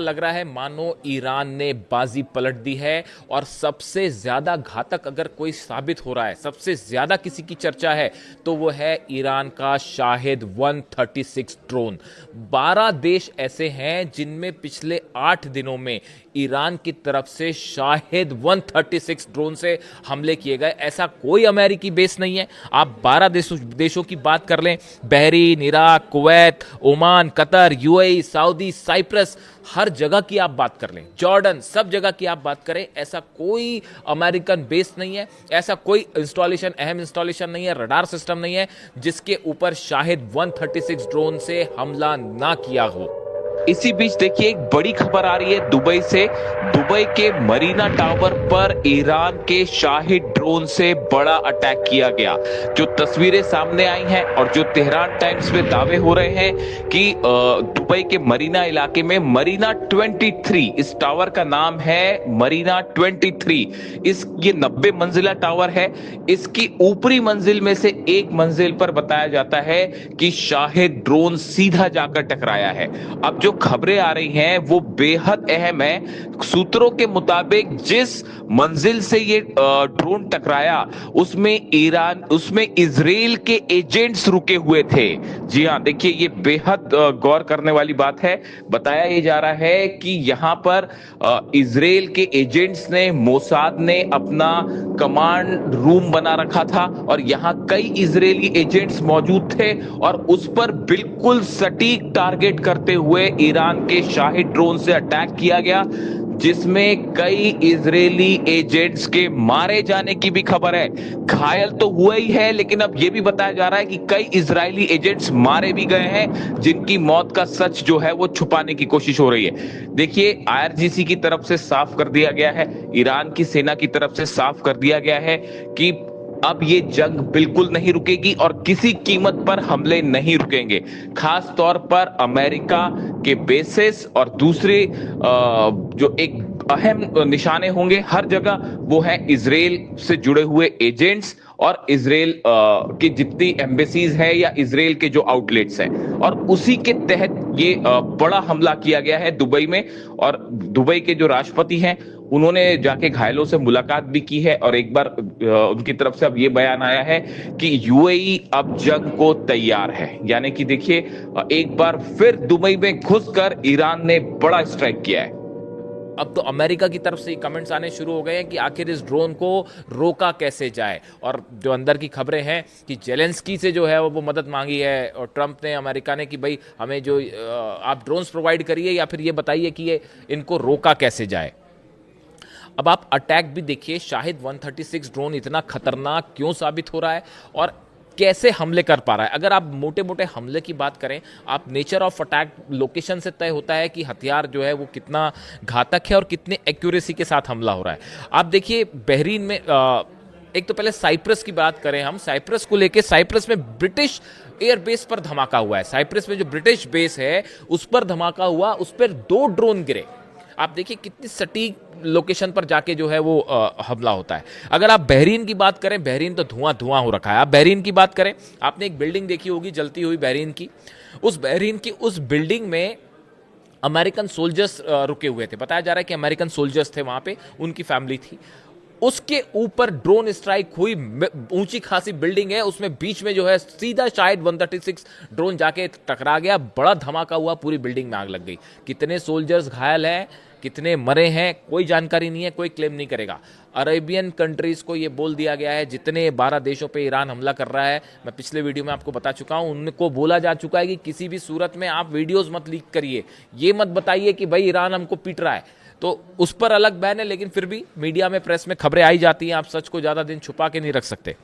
लग रहा है मानो ईरान ने बाजी पलट दी है और सबसे ज्यादा घातक अगर कोई साबित हो रहा है, सबसे ज्यादा किसी की चर्चा है तो वो है ईरान का शाहिद 136 ड्रोन। 12 देश ऐसे हैं जिनमें पिछले 8 दिनों में ईरान की तरफ से शाहिद 136 ड्रोन से हमले किए गए। ऐसा कोई अमेरिकी बेस नहीं है। आप 12 देशों की बात कर लें, Bahrain, Iraq, Kuwait, Oman, Qatar, UAE, Saudi, Cyprus, हर जगह की आप बात कर लें, जॉर्डन, सब जगह की आप बात करें, ऐसा कोई अमेरिकन बेस नहीं है, ऐसा कोई इंस्टॉलेशन, अहम इंस्टॉलेशन नहीं है, रडार सिस्टम नहीं है जिसके ऊपर शाहिद 136 ड्रोन से हमला ना किया हो। इसी बीच देखिए एक बड़ी खबर आ रही है दुबई से। दुबई के मरीना टावर पर ईरान के शाहिद ड्रोन से बड़ा अटैक किया गया। जो तस्वीरें सामने आई हैं और जो तेहरान टाइम्स में दावे हो रहे हैं कि दुबई के मरीना इलाके में मरीना 23, इस टावर का नाम है मरीना 23। ये 90 मंजिला टावर है। इसकी ऊपरी मंजिल में से एक मंजिल पर बताया जाता है कि शाहिद ड्रोन सीधा जाकर टकराया है। अब जो खबरें आ रही हैं वो बेहद अहम है। सूत्रों के मुताबिक जिस मंजिल से ये ड्रोन टकराया उसमें इजराइल के एजेंट्स रुके हुए थे। जी हां, देखिए ये बेहद गौर करने वाली बात है। बताया ये जा रहा है कि यहां पर इजराइल के एजेंट्स ने, मोसाद ने अपना कमांड रूम बना रखा था और यहां कई इजरायली एजेंट्स मौजूद थे और उस पर बिल्कुल सटीक टारगेट करते हुए ईरान के शाहिद ड्रोन से अटैक किया गया, जिसमें कई इजरायली एजेंट्स के मारे जाने की भी खबर है। घायल तो हुआ ही है, लेकिन अब यह भी बताया जा रहा है कि कई इजरायली एजेंट्स मारे भी गए हैं, जिनकी मौत का सच जो है वो छुपाने की कोशिश हो रही है। देखिए आईआरजीसी की तरफ से साफ कर दिया गया है, ईरान की सेना की तरफ से साफ कर दिया गया है कि अब ये जंग बिल्कुल नहीं रुकेगी और किसी कीमत पर हमले नहीं रुकेंगे। खास तौर पर अमेरिका के बेसेस और दूसरे जो एक अहम निशाने होंगे हर जगह, वो है इजराइल से जुड़े हुए एजेंट्स और इजराइल की जितनी एम्बेसीज है या इजराइल के जो आउटलेट्स हैं, और उसी के तहत ये बड़ा हमला किया गया है दुबई में। और दुबई के जो राष्ट्रपति हैं उन्होंने जाके घायलों से मुलाकात भी की है और एक बार उनकी तरफ से अब ये बयान आया है कि यूएई अब जंग को तैयार है। यानी कि देखिए एक बार फिर दुबई में घुसकर ईरान ने बड़ा स्ट्राइक किया है। अब तो अमेरिका की तरफ से कमेंट्स आने शुरू हो गए हैं कि आखिर इस ड्रोन को रोका कैसे जाए। और जो अंदर की खबरें हैं कि जेलेंस्की से जो है वो मदद मांगी है और ट्रंप ने, अमेरिका ने, कि भाई हमें जो आप ड्रोन्स प्रोवाइड करिए या फिर ये बताइए कि ये इनको रोका कैसे जाए। अब आप अटैक भी देखिए, शाहिद 136 ड्रोन इतना खतरनाक क्यों साबित हो रहा है और कैसे हमले कर पा रहा है। अगर आप मोटे मोटे हमले की बात करें, आप नेचर ऑफ अटैक लोकेशन से तय होता है कि हथियार जो है वो कितना घातक है और कितने एक्यूरेसी के साथ हमला हो रहा है। आप देखिए बहरीन में एक तो पहले साइप्रस की बात करें, हम साइप्रस को लेके, साइप्रस में ब्रिटिश एयरबेस पर धमाका हुआ है। साइप्रस में जो ब्रिटिश बेस है उस पर धमाका हुआ, उस पर 2 ड्रोन गिरे। आप देखिए कितनी सटीक लोकेशन पर जाके जो है वो हमला होता है। अगर आप बहरीन की बात करें, बहरीन तो धुआं धुआं हो रखा है। आप बहरीन की बात करें, आपने एक बिल्डिंग देखी होगी जलती हुई बहरीन की, उस बिल्डिंग में अमेरिकन सोल्जर्स रुके हुए थे। बताया जा रहा है कि अमेरिकन सोल्जर्स थे वहां पे, उनकी फैमिली थी। उसके ऊपर ड्रोन स्ट्राइक हुई, ऊंची खासी बिल्डिंग है, उसमें बीच में जो है सीधा शायद 136 ड्रोन जाके टकरा गया, बड़ा धमाका हुआ, पूरी बिल्डिंग में आग लग गई। कितने सोल्जर्स घायल हैं, कितने मरे हैं, कोई जानकारी नहीं है, कोई क्लेम नहीं करेगा। अरेबियन कंट्रीज को यह बोल दिया गया है, जितने 12 देशों पे ईरान हमला कर रहा है, मैं पिछले वीडियो में आपको बता चुका हूं, उनको बोला जा चुका है कि किसी भी सूरत में आप वीडियोस मत लीक करिए, ये मत बताइए कि भाई ईरान हमको पीट रहा है। तो उस पर अलग बैन है, लेकिन फिर भी मीडिया में, प्रेस में खबरें आई जाती हैं, आप सच को ज्यादा दिन छुपा के नहीं रख सकते।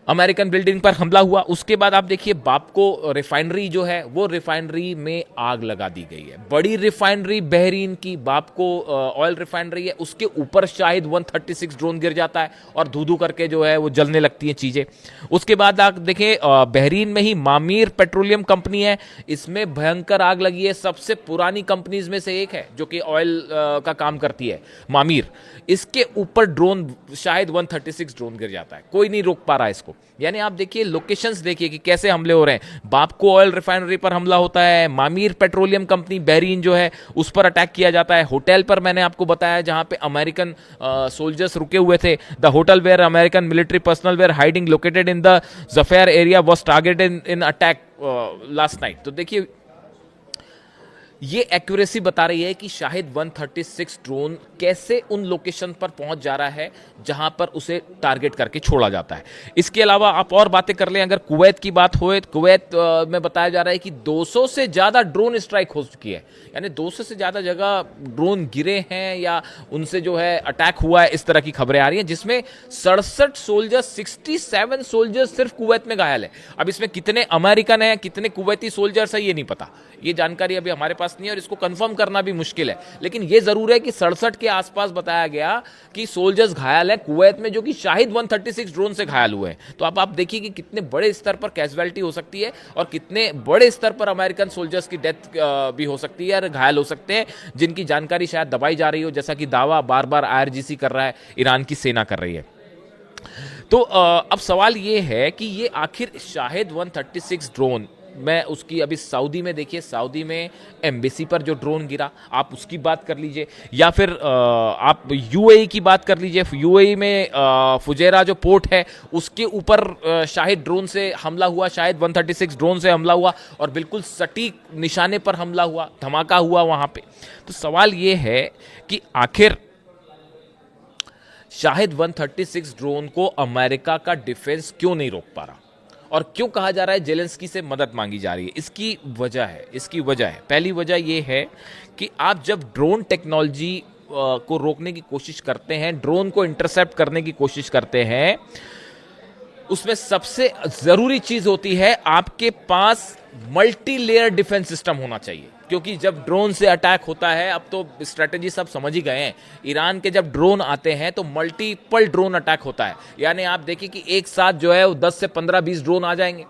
अमेरिकन बिल्डिंग पर हमला हुआ, उसके बाद आप देखिए बापको रिफाइनरी जो है वो रिफाइनरी में आग लगा दी गई है। बड़ी रिफाइनरी बहरीन की बापको ऑयल रिफाइनरी है, उसके ऊपर शायद 136 ड्रोन गिर जाता है और धू धू करके जो है वो जलने लगती हैं चीजें। उसके बाद आप देखें बहरीन में ही मामीर पेट्रोलियम कंपनी है, इसमें भयंकर आग लगी है। सबसे पुरानी कंपनीज में से एक है जो कि ऑयल का काम करती है, मामीर। इसके ऊपर ड्रोन शायद 136 ड्रोन गिर जाता है, कोई नहीं रोक पा रहा है इसको। यानी आप देखिए लोकेशंस देखिए कि कैसे हमले हो रहे हैं। बापको ऑयल रिफाइनरी पर हमला होता है, मामीर पेट्रोलियम कंपनी बहरीन जो है उस पर अटैक किया जाता है, होटल पर मैंने आपको बताया जहां पे अमेरिकन सोल्जर्स रुके हुए थे, the hotel where American military personnel were hiding located in the Juffair area was targeted in attack last night. तो देखिए ये एक्यूरेसी बता रही है कि शाहिद 136 ड्रोन कैसे उन लोकेशन पर पहुंच जा रहा है जहां पर उसे टारगेट करके छोड़ा जाता है। इसके अलावा आप और बातें कर लें, अगर कुवैत की बात हो, कुवैत में बताया जा रहा है कि 200 से ज्यादा ड्रोन स्ट्राइक हो चुकी है, यानी 200 से ज्यादा जगह ड्रोन गिरे हैं या उनसे जो है अटैक हुआ है, इस तरह की खबरें आ रही हैं, जिसमें 67 सोल्जर्स 67 सोल्जर्स सिर्फ कुवैत में घायल है। अब इसमें कितने अमेरिकन हैं, कितने कुवैती सोल्जर्स हैं, ये नहीं पता, ये जानकारी अभी हमारे पास नहीं है और इसको कंफर्म करना भी मुश्किल है। लेकिन ये जरूर है कि 67 के आसपास बताया गया कि सोल्जर्स घायल है कुवैत में, जो कि शाहिद 136 ड्रोन से घायल हुए हैं। तो अब आप देखिए कि कितने बड़े स्तर पर कैजुअलिटी हो सकती है और कितने बड़े स्तर पर अमेरिकन सोल्जर्स की डेथ भी हो सकती है और घायल हो सकते हैं, जिनकी जानकारी शायद दबाई जा रही हो, जैसा कि दावा बार बार IRGC कर रहा है, ईरान की सेना कर रही है। तो अब सवाल ये है कि ये आखिर शाहिद 136 ड्रोन मैं उसकी अभी सऊदी में देखिए, सऊदी में एम्बेसी पर जो ड्रोन गिरा आप उसकी बात कर लीजिए, या फिर आप यूएई की बात कर लीजिए। यूएई में फुजेरा जो पोर्ट है उसके ऊपर शाहिद ड्रोन से हमला हुआ, शायद 136 ड्रोन से हमला हुआ और बिल्कुल सटीक निशाने पर हमला हुआ, धमाका हुआ वहां पे। तो सवाल ये है कि आखिर शाहिद 136 ड्रोन को अमेरिका का डिफेंस क्यों नहीं रोक पा रहा और क्यों कहा जा रहा है जेलेंस्की से मदद मांगी जा रही है? इसकी वजह है पहली वजह यह है कि आप जब ड्रोन टेक्नोलॉजी को रोकने की कोशिश करते हैं, ड्रोन को इंटरसेप्ट करने की कोशिश करते हैं, उसमें सबसे जरूरी चीज होती है आपके पास मल्टी लेयर डिफेंस सिस्टम होना चाहिए। क्योंकि जब ड्रोन से अटैक होता है, अब तो स्ट्रेटेजी सब समझ ही गए हैं, ईरान के जब ड्रोन आते हैं तो मल्टीपल ड्रोन अटैक होता है। यानी आप देखिए कि एक साथ जो है 10 से 15-20 ड्रोन आ जाएंगे,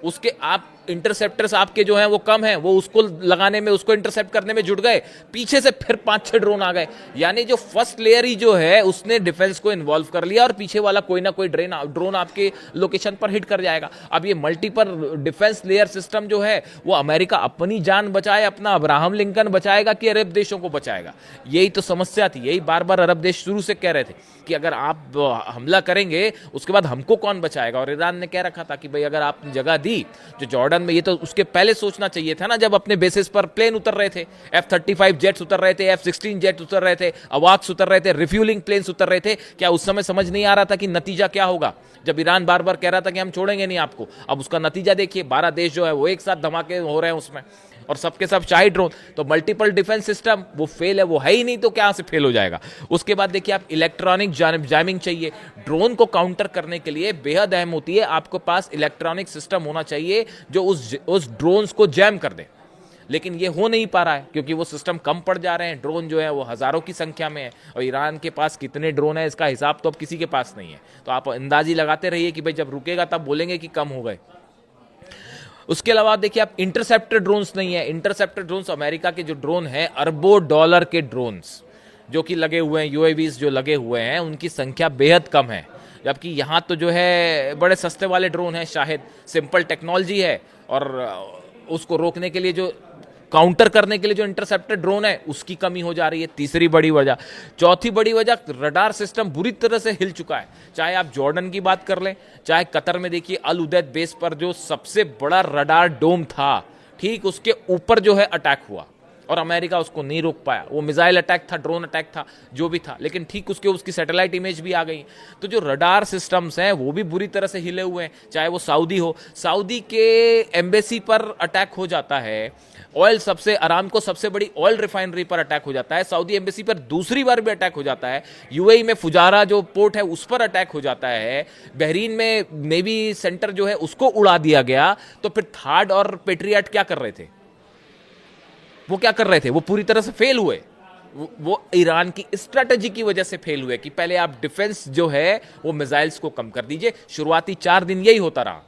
उसके आप इंटरसेप्टर्स आपके जो हैं वो कम हैं, वो उसको लगाने में, उसको इंटरसेप्ट करने में जुट गए, पीछे से फिर 5-6 ड्रोन आ गए। यानी जो फर्स्ट लेयर ही जो है उसने डिफेंस को इन्वॉल्व कर लिया और पीछे वाला कोई ना कोई ड्रोन आपके लोकेशन पर हिट कर जाएगा। अब ये मल्टीपल डिफेंस लेयर सिस्टम जो है वो अमेरिका अपनी जान बचाए, अपना अब्राहम लिंकन बचाएगा कि अरब देशों को बचाएगा? यही तो समस्या थी, यही बार बार अरब देश शुरू से कह रहे थे कि अगर आप हमला करेंगे उसके बाद हमको कौन बचाएगा। और ईरान ने कह रखा था कि भाई अगर आपने जगह दी जो जॉर्डन में, ये तो उसके पहले सोचना चाहिए था ना, जब अपने बेसिस पर प्लेन उतर रहे थे, F-35 जेट्स उतर रहे थे, F-16 जेट उतर रहे थे, अवाक्स उतर रहे थे, रिफ्यूलिंग प्लेन्स उतर रहे थे। क्या उस समय समझ नहीं आ रहा था कि नतीजा क्या होगा? जब ईरान बार बार कह रहा था कि हम छोड़ेंगे नहीं आपको, अब उसका नतीजा देखिए, 12 देश जो है वो एक साथ धमाके हो रहे हैं उसमें, और सबके सब शाहिद ड्रोन। तो मल्टीपल डिफेंस सिस्टम वो फेल है, वो है ही नहीं, तो क्या से फेल हो जाएगा? उसके बाद देखिए आप इलेक्ट्रॉनिक जैमिंग चाहिए ड्रोन को काउंटर करने के लिए, बेहद अहम होती है, आपके पास इलेक्ट्रॉनिक सिस्टम होना चाहिए जो उस ड्रोन्स को जैम कर दे। लेकिन ये हो नहीं पा रहा है क्योंकि वो सिस्टम कम पड़ जा रहे हैं, ड्रोन जो है वो हजारों की संख्या में है और ईरान के पास कितने ड्रोन है इसका हिसाब तो अब किसी के पास नहीं है। तो आप अंदाजी लगाते रहिए कि भाई जब रुकेगा तब बोलेंगे कि कम हो गए। उसके अलावा देखिए आप इंटरसेप्टर ड्रोन्स नहीं है, इंटरसेप्टर ड्रोन्स अमेरिका के जो ड्रोन हैं, अरबों डॉलर के ड्रोन्स जो कि लगे हुए हैं, यूएवीज जो लगे हुए हैं, उनकी संख्या बेहद कम है। जबकि यहाँ तो जो है बड़े सस्ते वाले ड्रोन हैं, शायद सिंपल टेक्नोलॉजी है, और उसको रोकने के लिए जो काउंटर करने के लिए जो इंटरसेप्टर ड्रोन है उसकी कमी हो जा रही है, तीसरी बड़ी वजह। चौथी बड़ी वजह, रडार सिस्टम बुरी तरह से हिल चुका है। चाहे आप जॉर्डन की बात कर लें, चाहे कतर में देखिए अल उदैद बेस पर जो सबसे बड़ा रडार डोम था, ठीक उसके ऊपर जो है अटैक हुआ और अमेरिका उसको नहीं रोक पाया। वो मिसाइल अटैक था, ड्रोन अटैक था, जो भी था, लेकिन ठीक उसकी सैटेलाइट इमेज भी आ गई। तो जो रडार सिस्टम्स हैं वो भी बुरी तरह से हिले हुए हैं। चाहे वो सऊदी हो, सऊदी के एम्बेसी पर अटैक हो जाता है, ऑयल अरामको सबसे बड़ी ऑयल रिफाइनरी पर अटैक हो जाता है, सऊदी एम्बेसी पर दूसरी बार भी अटैक हो जाता है, यूएई में फुजारा जो पोर्ट है उस पर अटैक हो जाता है, बहरीन में नेवी सेंटर जो है उसको उड़ा दिया गया। तो फिर थार्ड और पेट्रियट क्या कर रहे थे? वो क्या कर रहे थे? वो पूरी तरह से फेल हुए। वो ईरान की स्ट्रेटजी की वजह से फेल हुए कि पहले आप डिफेंस जो है वो मिसाइल्स को कम कर दीजिए। शुरुआती 4 दिन यही होता रहा।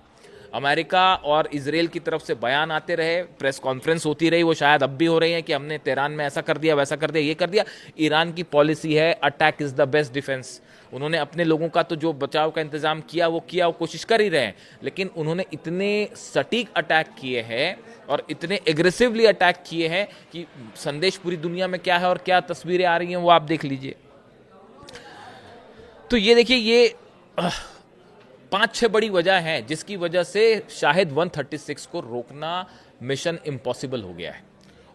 अमेरिका और इजराइल की तरफ से बयान आते रहे, प्रेस कॉन्फ्रेंस होती रही, वो शायद अब भी हो रही है कि हमने तेहरान में ऐसा कर दिया, वैसा कर दिया, ये कर दिया। ईरान की पॉलिसी है attack is the best defence. उन्होंने अपने लोगों का तो जो बचाव का इंतजाम किया वो कोशिश कर ही रहे हैं, लेकिन उन्होंने इतने सटीक अटैक किए हैं और इतने एग्रेसिवली अटैक किए हैं कि संदेश पूरी दुनिया में क्या है और क्या तस्वीरें आ रही हैं वो आप देख लीजिए। तो ये देखिए, ये 5-6 बड़ी वजह है जिसकी वजह से शाहिद 136 को रोकना मिशन इम्पॉसिबल हो गया है।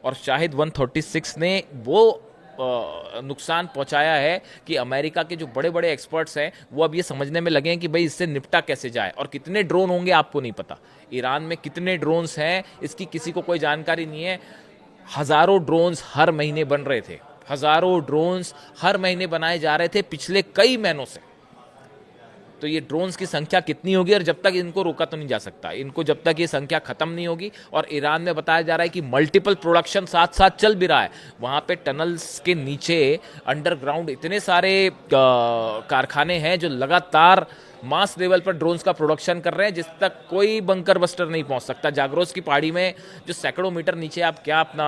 और शाहिद 136 ने वो नुकसान पहुंचाया है कि अमेरिका के जो बड़े बड़े एक्सपर्ट्स हैं वो अब ये समझने में लगे हैं कि भाई इससे निपटा कैसे जाए। और कितने ड्रोन होंगे आपको नहीं पता, ईरान में कितने ड्रोन्स हैं इसकी किसी को कोई जानकारी नहीं है। हजारों ड्रोन्स हर महीने बन रहे थे, हजारों ड्रोन्स हर महीने बनाए जा रहे थे पिछले कई महीनों से। तो ये ड्रोन्स की संख्या कितनी होगी, और जब तक इनको रोका तो नहीं जा सकता, इनको जब तक ये संख्या खत्म नहीं होगी। और ईरान में बताया जा रहा है कि मल्टीपल प्रोडक्शन साथ साथ चल भी रहा है। वहां पे टनल्स के नीचे अंडरग्राउंड इतने सारे कारखाने हैं जो लगातार मास लेवल पर ड्रोन्स का प्रोडक्शन कर रहे हैं, जिस तक कोई बंकर बस्टर नहीं पहुंच सकता। जागरोस की पहाड़ी में जो सैकड़ों मीटर नीचे आप क्या अपना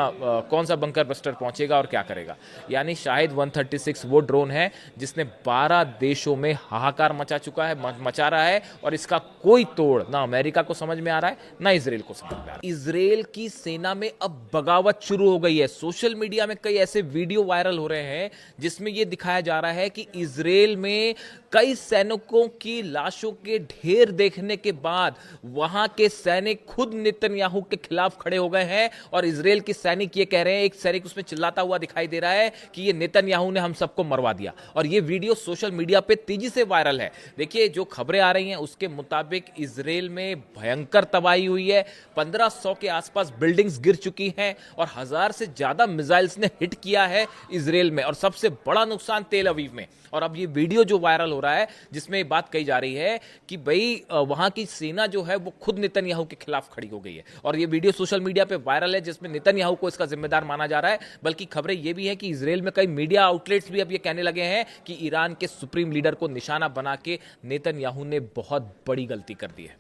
कौन सा बंकर बस्टर पहुंचेगा और क्या करेगा। यानी शाहिद 136 वो ड्रोन है जिसने 12 देशों में हाहाकार मचा चुका है, मचा रहा है, और इसका कोई तोड़ ना अमेरिका को समझ में आ रहा है ना इसराइल को समझ में आ रहा है। इसराइल की सेना में अब बगावत शुरू हो गई है। सोशल मीडिया में कई ऐसे वीडियो वायरल हो रहे हैं जिसमें यह दिखाया जा रहा है कि इसराइल में कई सैनिकों की लाशों के ढेर देखने के बाद वहां के सैनिक खुद नेतन्याहू के खिलाफ खड़े हो गए हैं। और इजराइल के सैनिक ये कह रहे हैं, एक सैनिक उसमें चिल्लाता हुआ दिखाई दे रहा है कि ये नेतन्याहू ने हम सबको मरवा दिया। और ये वीडियो सोशल मीडिया पे तेजी से वायरल है। देखिए, जो खबरें आ रही हैं उसके मुताबिक इजराइल में भयंकर तबाही हुई है। 1500 के आसपास बिल्डिंग्स गिर चुकी हैं और 1000 से ज्यादा मिसाइल्स ने हिट किया है इजराइल में, और सबसे बड़ा नुकसान तेल अवीव में। और अब ये वीडियो जो वायरल हो रहा है जिसमें ये बात कही जा रही है कि भाई वहां की सेना जो है वो खुद नेतन्याहू के खिलाफ खड़ी हो गई है। और ये वीडियो सोशल मीडिया पे वायरल है जिसमें नेतन्याहू को इसका जिम्मेदार माना जा रहा है। बल्कि खबरें ये भी है कि इजराइल में कई मीडिया आउटलेट्स भी अब ये कहने लगे हैं कि ईरान के सुप्रीम लीडर को निशाना बना के नेतन्याहू ने बहुत बड़ी गलती कर दी है।